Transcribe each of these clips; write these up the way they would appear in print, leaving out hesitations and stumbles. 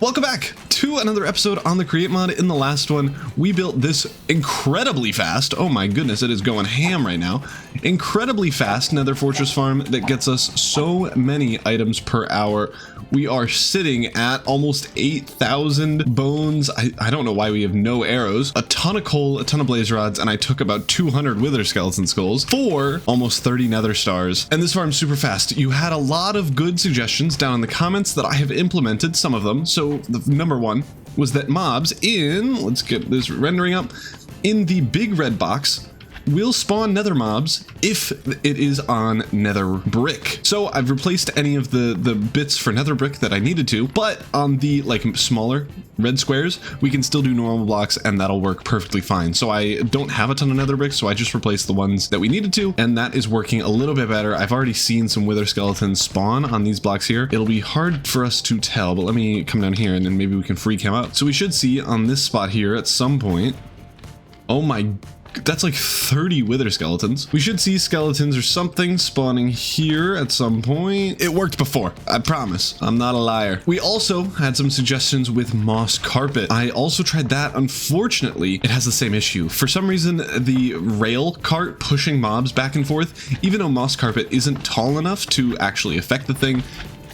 Welcome back to another episode on the Create mod. In the last one, we built this incredibly fast, oh my goodness, it is going ham right now, incredibly fast nether fortress farm that gets us so many items per hour. We are sitting at almost 8,000 bones. I don't know why we have no arrows, a ton of coal, a ton of blaze rods, and I took about 200 wither skeleton skulls for almost 30 nether stars. And this farm's super fast. You had a lot of good suggestions down in the comments that I have implemented, some of them. So the number one was that mobs in, let's get this rendering up, in the big red box will spawn nether mobs if it is on nether brick. So I've replaced any of the bits for nether brick that I needed to, but on the smaller red squares, we can still do normal blocks and that'll work perfectly fine. So I don't have a ton of nether bricks, so I just replaced the ones that we needed to, and that is working a little bit better. I've already seen some wither skeletons spawn on these blocks here. It'll be hard for us to tell, but let me come down here and then maybe we can freak him out. So we should see on this spot here at some point, oh my, that's like 30 wither skeletons. We should see skeletons or something spawning here at some point. It worked before, I promise. I'm not a liar. We also had some suggestions with moss carpet. I also tried that. Unfortunately, it has the same issue. For some reason, the rail cart pushing mobs back and forth, even though moss carpet isn't tall enough to actually affect the thing,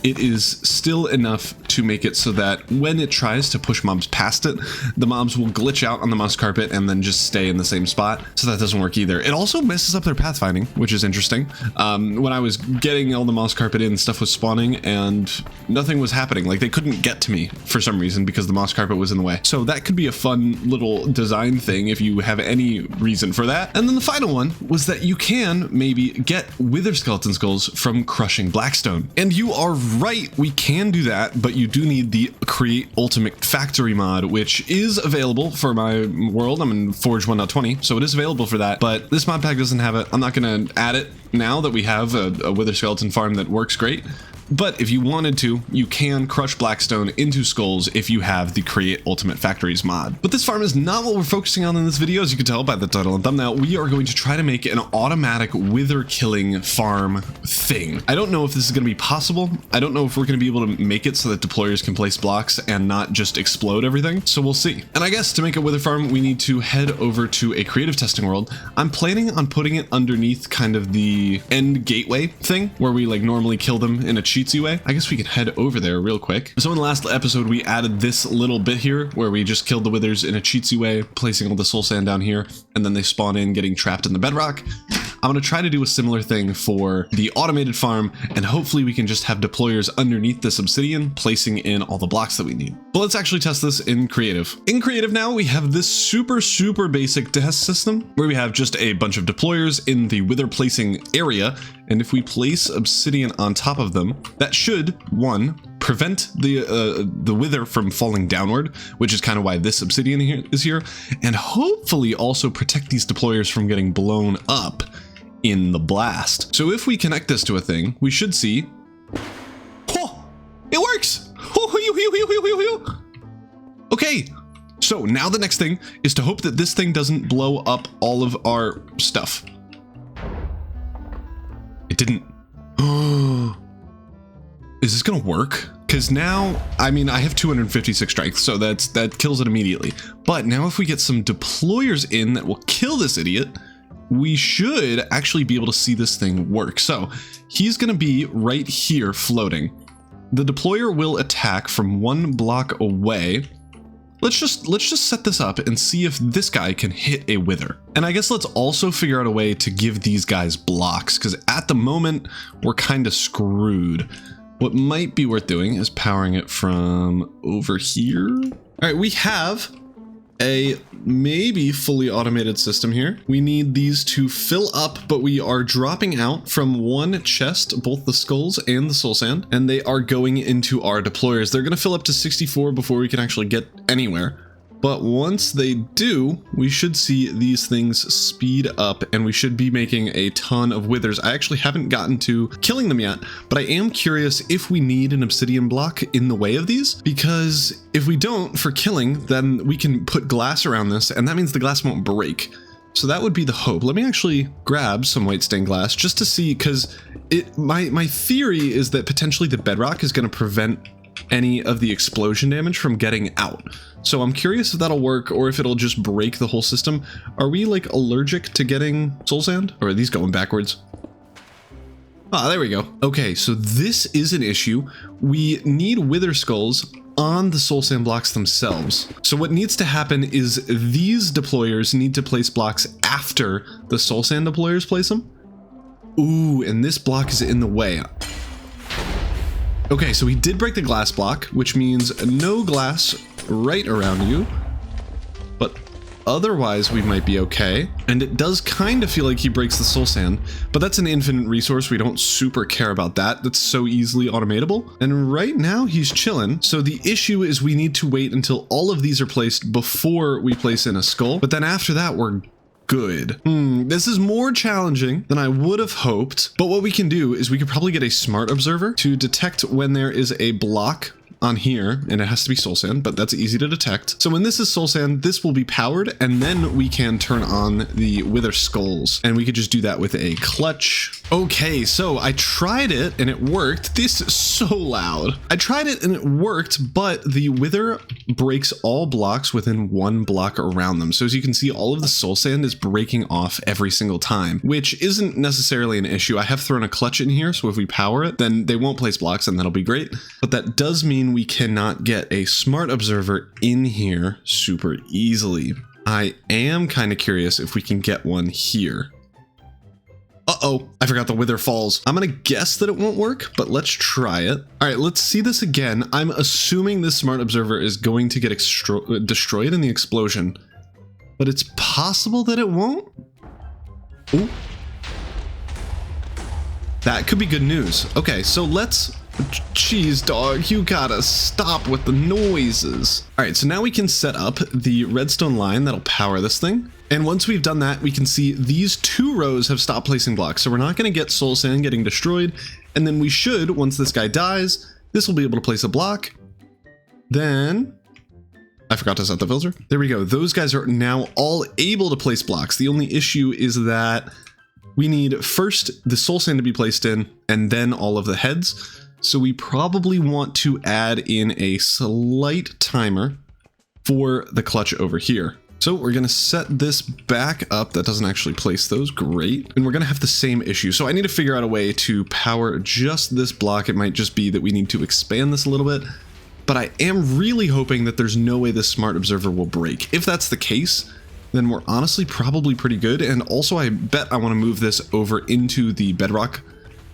it is still enough to make it so that when it tries to push mobs past it, the mobs will glitch out on the moss carpet and then just stay in the same spot. So that doesn't work either. It also messes up their pathfinding, which is interesting. When I was getting all the moss carpet in, stuff was spawning and nothing was happening. Like they couldn't get to me for some reason because the moss carpet was in the way. So that could be a fun little design thing if you have any reason for that. And then the final one was that you can maybe get wither skeleton skulls from crushing blackstone. And you are right, we can do that, but you do need the Create Ultimate Factory mod, which is available for my world. I'm in Forge 1.20, so it is available for that, but this mod pack doesn't have it. I'm not going to add it now that we have a wither skeleton farm that works great. But if you wanted to, you can crush blackstone into skulls if you have the Create Ultimate Factories mod. But this farm is not what we're focusing on in this video. As you can tell by the title and thumbnail, we are going to try to make an automatic wither killing farm thing. I don't know if this is going to be possible. I don't know if we're going to be able to make it so that deployers can place blocks and not just explode everything. So we'll see. And I guess to make a wither farm, we need to head over to a creative testing world. I'm planning on putting it underneath kind of the end gateway thing where we normally kill them in a cheatsy way. I guess we could head over there real quick. So in the last episode, we added this little bit here where we just killed the withers in a cheatsy way, placing all the soul sand down here, and then they spawn in getting trapped in the bedrock. I'm going to try to do a similar thing for the automated farm, and hopefully we can just have deployers underneath this obsidian, placing in all the blocks that we need. But let's actually test this in creative. In creative now, we have this super basic test system where we have just a bunch of deployers in the wither placing area. And if we place obsidian on top of them, that should, one, prevent the wither from falling downward, which is kind of why this obsidian is here, and hopefully also protect these deployers from getting blown up in the blast. So if we connect this to a thing, we should see, oh, it works. Okay, so now the next thing is to hope that this thing doesn't blow up all of our stuff. It didn't. Is this gonna work? Because now, I mean, I have 256 strength, so that kills it immediately. But now if we get some deployers in that will kill this idiot, we should actually be able to see this thing work. So he's gonna be right here floating. The deployer will attack from 1 block away. Let's just set this up and see if this guy can hit a wither. And I guess let's also figure out a way to give these guys blocks, because at the moment we're kind of screwed. What might be worth doing is powering it from over here. All right, we have a maybe fully automated system here. We need these to fill up, but we are dropping out from one chest, both the skulls and the soul sand, and they are going into our deployers. They're gonna fill up to 64 before we can actually get anywhere. But once they do, we should see these things speed up and we should be making a ton of withers. I actually haven't gotten to killing them yet, but I am curious if we need an obsidian block in the way of these, because if we don't for killing, then we can put glass around this and that means the glass won't break. So that would be the hope. Let me actually grab some white stained glass just to see, because my theory is that potentially the bedrock is going to prevent any of the explosion damage from getting out. So I'm curious if that'll work or if it'll just break the whole system. Are we like allergic to getting soul sand? Or are these going backwards? Ah, there we go. Okay, so this is an issue. We need wither skulls on the soul sand blocks themselves. So what needs to happen is these deployers need to place blocks after the soul sand deployers place them. Ooh, and this block is in the way. Okay, so he did break the glass block, which means no glass right around you, but otherwise we might be okay. And it does kind of feel like he breaks the soul sand, but that's an infinite resource. We don't super care about that. That's so easily automatable. And right now he's chilling. So the issue is we need to wait until all of these are placed before we place in a skull. But then after that, we're good. This is more challenging than I would have hoped, but what we can do is we could probably get a smart observer to detect when there is a block on here, and it has to be soul sand, but that's easy to detect. So when this is soul sand, this will be powered, and then we can turn on the wither skulls, and we could just do that with a clutch. Okay, so I tried it and it worked. This is so loud. I tried it and it worked, but the wither breaks all blocks within one block around them. So as you can see, all of the soul sand is breaking off every single time, which isn't necessarily an issue. I have thrown a clutch in here, so if we power it, then they won't place blocks and that'll be great. But that does mean we cannot get a smart observer in here super easily. I am kind of curious if we can get one here. Uh-oh, I forgot the wither falls. I'm gonna guess that it won't work, but let's try it. All right, let's see this again. I'm assuming this smart observer is going to get destroyed in the explosion, but it's possible that it won't. Ooh. That could be good news. Okay, so let's... Jeez, dog, you gotta stop with the noises. All right, so now we can set up the redstone line that'll power this thing. And once we've done that, we can see these two rows have stopped placing blocks. So we're not gonna get soul sand getting destroyed. And then we should, once this guy dies, this will be able to place a block. Then, I forgot to set the filter. There we go. Those guys are now all able to place blocks. The only issue is that we need first the soul sand to be placed in and then all of the heads. So we probably want to add in a slight timer for the clutch over here. So we're going to set this back up. That doesn't actually place those. Great. And we're going to have the same issue. So I need to figure out a way to power just this block. It might just be that we need to expand this a little bit, but I am really hoping that there's no way this smart observer will break. If that's the case, then we're honestly probably pretty good. And also I bet I want to move this over into the bedrock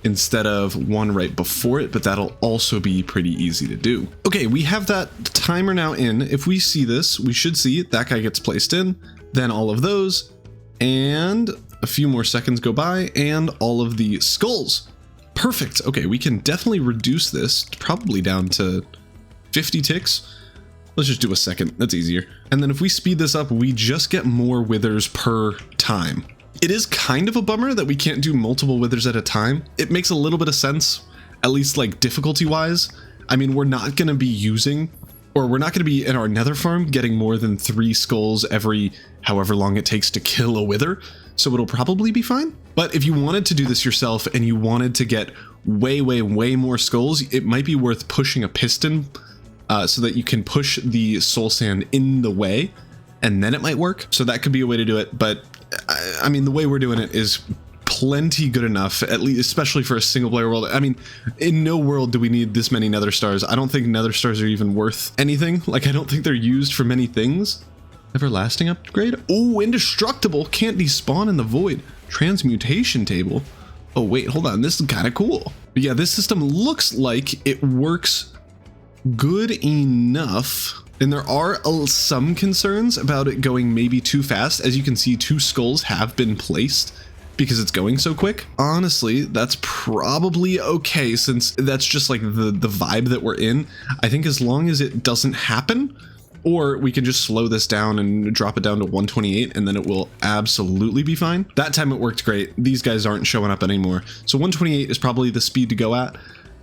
instead of one right before it, but that'll also be pretty easy to do. Okay, we have that timer now in. If we see this, we should see that guy gets placed in, then all of those, and a few more seconds go by, and all of the skulls. Perfect. Okay, we can definitely reduce this probably down to 50 ticks. Let's just do a second. That's easier. And then if we speed this up, we just get more withers per time. It is kind of a bummer that we can't do multiple withers at a time. It makes a little bit of sense, at least like difficulty wise. I mean, we're not going to be using, or we're not going to be in our nether farm getting more than 3 skulls every however long it takes to kill a wither. So it'll probably be fine. But if you wanted to do this yourself and you wanted to get way more skulls, it might be worth pushing a piston so that you can push the soul sand in the way, and then it might work. So that could be a way to do it. But I mean, the way we're doing it is plenty good enough, at least, especially for a single player world. I mean, in no world do we need this many nether stars. I don't think nether stars are even worth anything. Like, I don't think they're used for many things. Everlasting upgrade. Oh, indestructible. Can't despawn in the void. Transmutation table. Oh, wait, hold on. This is kind of cool. But yeah, this system looks like it works good enough. And there are some concerns about it going maybe too fast. As you can see, 2 skulls have been placed because it's going so quick. Honestly, that's probably okay, since that's just like the vibe that we're in. I think as long as it doesn't happen, or we can just slow this down and drop it down to 128, and then it will absolutely be fine. That time it worked great. These guys aren't showing up anymore. So 128 is probably the speed to go at.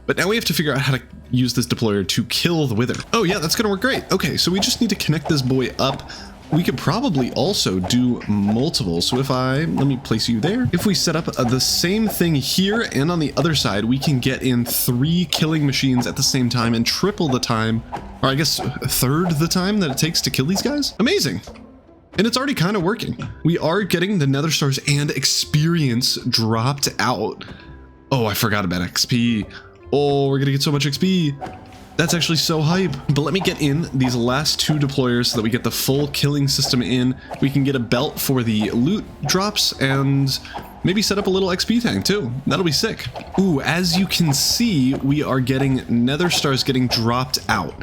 But now we have to figure out how to use this deployer to kill the wither. Oh yeah, that's gonna work great. Okay, so we just need to connect this boy up we could probably also do multiple. So if let me place you there. If we set up the same thing here and on the other side, we can get in 3 killing machines at the same time and triple the time, or I guess third the time that it takes to kill these guys. Amazing. And it's already kind of working. We are getting the nether stars and experience dropped out. Oh, I forgot about XP. Oh, we're gonna get so much XP. That's actually so hype. But let me get in these last 2 deployers so that we get the full killing system in. We can get a belt for the loot drops and maybe set up a little XP tank too. That'll be sick. Ooh, as you can see, we are getting nether stars getting dropped out.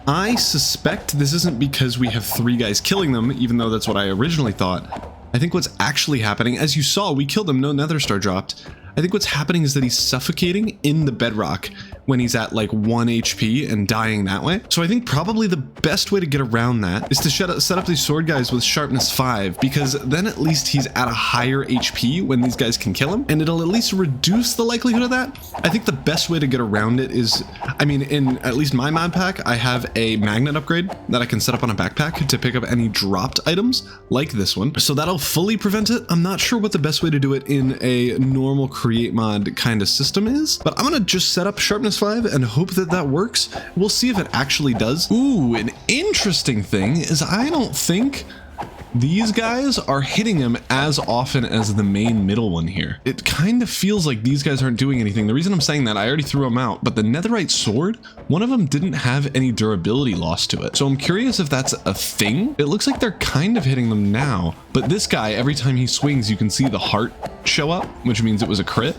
I suspect this isn't because we have 3 guys killing them, even though that's what I originally thought. I think what's actually happening, as you saw, we killed him, no nether star dropped. I think what's happening is that he's suffocating in the bedrock when he's at like 1 HP and dying that way. So I think probably the best way to get around that is to set up these sword guys with sharpness 5, because then at least he's at a higher HP when these guys can kill him, and it'll at least reduce the likelihood of that. I think the best way to get around it is, I mean, in at least my mod pack, I have a magnet upgrade that I can set up on a backpack to pick up any dropped items like this one. So that'll fully prevent it. I'm not sure what the best way to do it in a normal create mod kind of system is, but I'm gonna just set up sharpness 5 and hope that that works. We'll see if it actually does. Ooh, an interesting thing is I don't think these guys are hitting him as often as the main middle one here. It kind of feels like these guys aren't doing anything. The reason I'm saying that, I already threw them out, but the netherite sword, one of them didn't have any durability loss to it. So I'm curious if that's a thing. It looks like they're kind of hitting them now, but this guy, every time he swings, you can see the heart show up, which means it was a crit.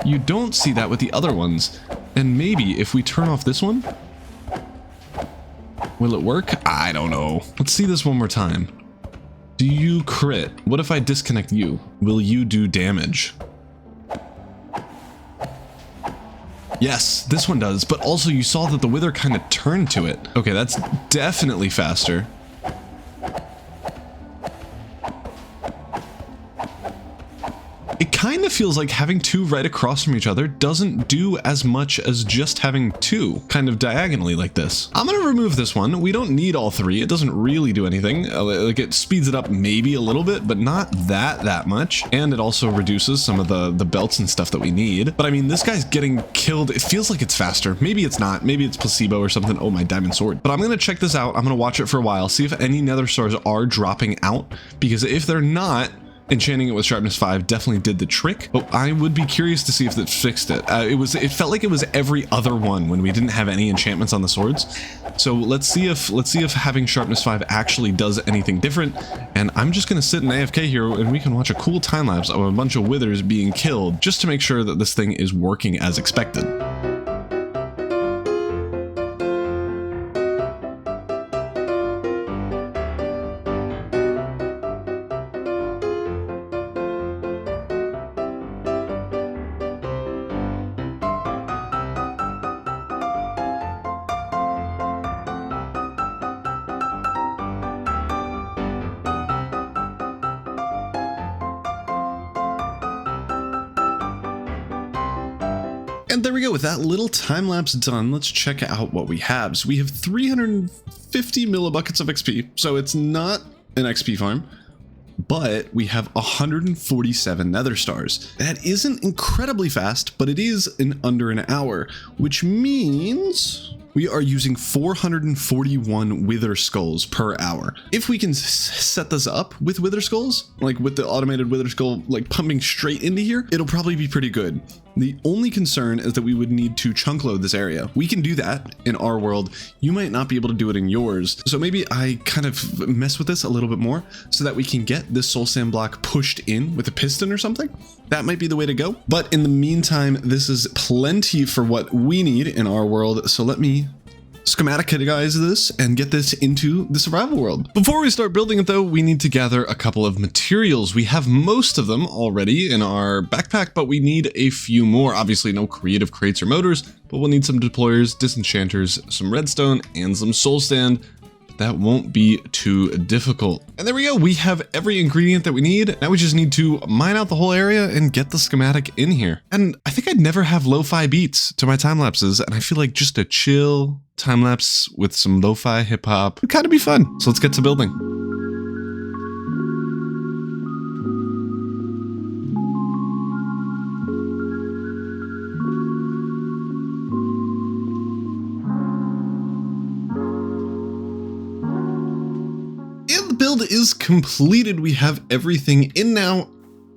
You don't see that with the other ones. And maybe if we turn off this one, will it work? I don't know. Let's see this one more time. Do you crit? What if I disconnect you? Will you do damage? Yes, this one does, but also you saw that the wither kind of turned to it. Okay, that's definitely faster. It kind of feels like having 2 right across from each other doesn't do as much as just having 2 kind of diagonally like this. I'm gonna remove this one. We don't need all 3. It doesn't really do anything. Like, it speeds it up maybe a little bit, but not that much. And it also reduces some of the belts and stuff that we need. But I mean, this guy's getting killed. It feels like it's faster. Maybe it's not. Maybe it's placebo or something. Oh, my diamond sword. But I'm gonna check this out. I'm gonna watch it for a while, see if any nether stars are dropping out, because if they're not, enchanting it with sharpness 5 definitely did the trick, but I would be curious to see if it fixed it. It felt like it was every other one when we didn't have any enchantments on the swords. So let's see if having sharpness 5 actually does anything different. And I'm just gonna sit in AFK here and we can watch a cool time lapse of a bunch of withers being killed just to make sure that this thing is working as expected. And there we go. With that little time lapse done, let's check out what we have. So we have 350 millibuckets of XP. So it's not an XP farm, but we have 147 nether stars. That isn't incredibly fast, but it is in under an hour, which means we are using 441 wither skulls per hour. If we can set this up with wither skulls, like with the automated wither skull like pumping straight into here, it'll probably be pretty good. The only concern is that we would need to chunk load this area. We can do that in our world. You might not be able to do it in yours. So maybe I kind of mess with this a little bit more so that we can get this soul sand block pushed in with a piston or something. That might be the way to go. But in the meantime, this is plenty for what we need in our world. So let me schematic-guys this and get this into the survival world. Before we start building it though, we need to gather a couple of materials. We have most of them already in our backpack, but we need a few more. Obviously no creative crates or motors, but we'll need some deployers, disenchanters, some redstone, and some soul sand. That won't be too difficult. And there we go. We have every ingredient that we need. Now we just need to mine out the whole area and get the schematic in here. And I think I'd never have lo-fi beats to my time lapses. And I feel like just a chill time lapse with some lo-fi hip hop would kind of be fun. So let's get to building. build is completed. We have everything in now.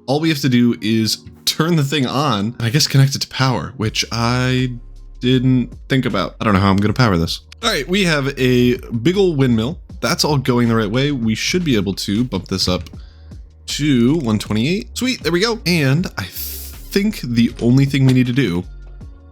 All we have to do is turn the thing on, and I guess connect it to power, which I didn't think about. I don't know how I'm gonna power this. All right, we have a big old windmill. That's all going the right way. We should be able to bump this up to 128. Sweet, there we go. And I think the only thing we need to do,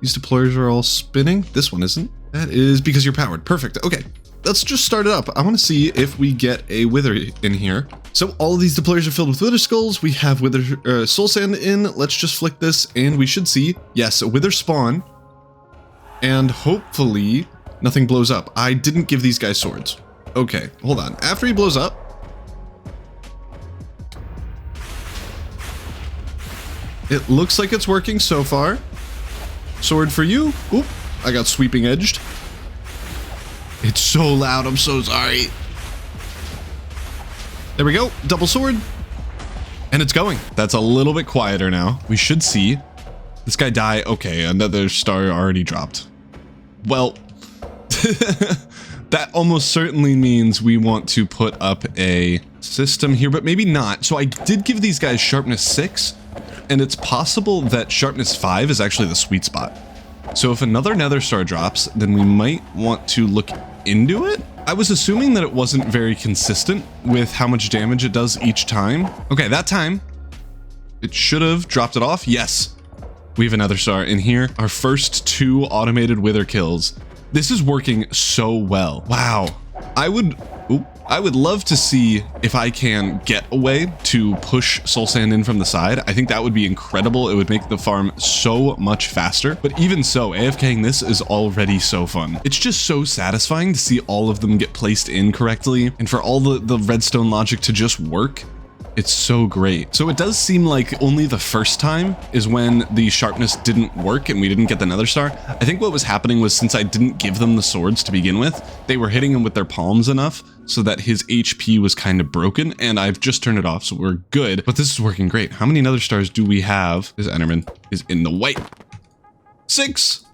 these deployers are all spinning. This one isn't. That is because you're powered. Perfect. Okay, let's just start it up. I want to see if we get a wither in here. So all of these deployers are filled with wither skulls. We have wither soul sand in. Let's just flick this and we should see, yes, a wither spawn. And hopefully nothing blows up. I didn't give these guys swords. Okay, hold on. After he blows up, it looks like it's working so far. Sword for you. Oop, I got sweeping edged. It's so loud, I'm so sorry. There we go, double sword. And it's going. That's a little bit quieter now. We should see this guy die. Okay, another star already dropped. Well, that almost certainly means we want to put up a system here, but maybe not. So I did give these guys sharpness 6, and it's possible that sharpness 5 is actually the sweet spot. So if another nether star drops, then we might want to look into it. I was assuming that it wasn't very consistent with how much damage it does each time. Okay, that time it should have dropped it off. Yes, we have another star in here. Our first 2 automated wither kills. This is working so well. Wow. I would love to see if I can get a way to push soul sand in from the side. I think that would be incredible. It would make the farm so much faster. But even so, AFKing this is already so fun. It's just so satisfying to see all of them get placed in correctly and for all the redstone logic to just work. It's so great. So it does seem like only the first time is when the sharpness didn't work and we didn't get the nether star. I think what was happening was, since I didn't give them the swords to begin with, they were hitting him with their palms enough so that his HP was kind of broken, and I've just turned it off, so we're good. But this is working great. How many nether stars do we have? This Enderman is in the white. 6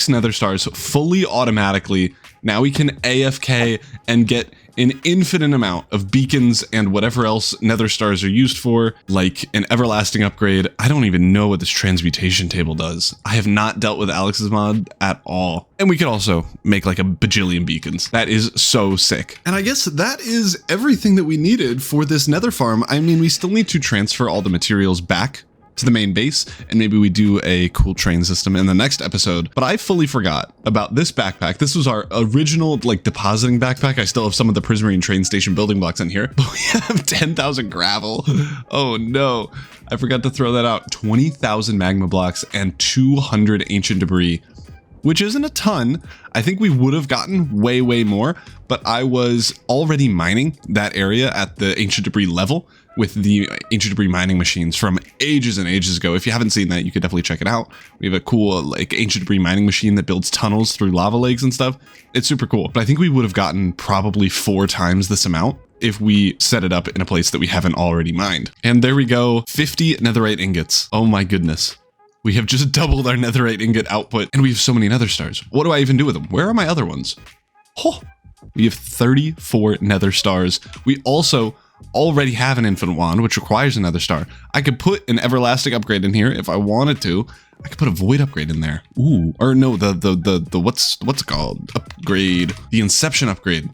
nether stars fully automatically. Now we can AFK and get an infinite amount of beacons and whatever else nether stars are used for, like an everlasting upgrade. I don't even know what this transmutation table does. I have not dealt with Alex's mod at all. And we could also make like a bajillion beacons. That is so sick. And I guess that is everything that we needed for this nether farm. I mean, we still need to transfer all the materials back to the main base, and maybe we do a cool train system in the next episode. But I fully forgot about this backpack. This was our original like depositing backpack. I still have some of the Prismarine train station building blocks in here, but we have 10,000 gravel. Oh no, I forgot to throw that out. 20,000 magma blocks and 200 ancient debris, which isn't a ton. I think we would have gotten way more, but I was already mining that area at the ancient debris level with the ancient debris mining machines from ages and ages ago. If you haven't seen that, you could definitely check it out. We have a cool like ancient debris mining machine that builds tunnels through lava lakes and stuff. It's super cool, but I think we would have gotten probably 4 times this amount if we set it up in a place that we haven't already mined. And there we go, 50 netherite ingots. Oh my goodness. We have just doubled our netherite ingot output, and we have so many nether stars. What do I even do with them? Where are my other ones? Oh, we have 34 nether stars. We also already have an infinite wand, which requires another star. I could put an everlasting upgrade in here if I wanted to. I could put a void upgrade in there. Ooh, or no, the what's it called? Upgrade, the inception upgrade.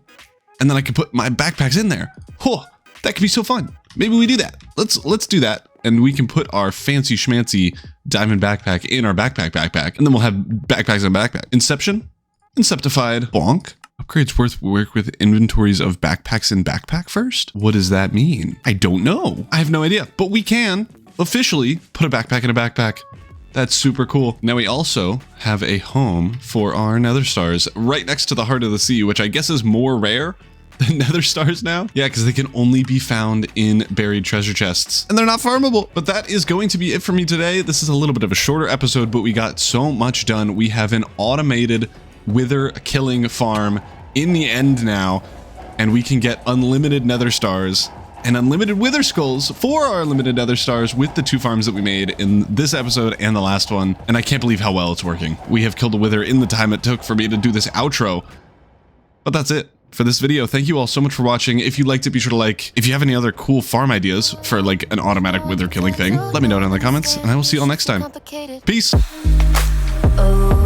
And then I could put my backpacks in there. Oh, that could be so fun. Maybe we do that. Let's do that. And we can put our fancy schmancy diamond backpack in our backpack, and then we'll have backpacks in a backpack. Inception, Inceptified, bonk. Upgrades work with inventories of backpacks in backpack first? What does that mean? I don't know. I have no idea, but we can officially put a backpack in a backpack. That's super cool. Now we also have a home for our nether stars right next to the heart of the sea, which I guess is more rare than nether stars now. Yeah, because they can only be found in buried treasure chests and they're not farmable. But that is going to be it for me today. This is a little bit of a shorter episode, but we got so much done. We have an automated wither killing farm in the end now, and we can get unlimited nether stars and unlimited wither skulls for our unlimited nether stars with the 2 farms that we made in this episode and the last one. And I can't believe how well it's working. We have killed a wither in the time it took for me to do this outro, but that's it. for this video. Thank you all so much for watching. If you liked it, be sure to like. If you have any other cool farm ideas for like an automatic wither killing thing, let me know down in the comments, and I will see you all next time. Peace. Oh.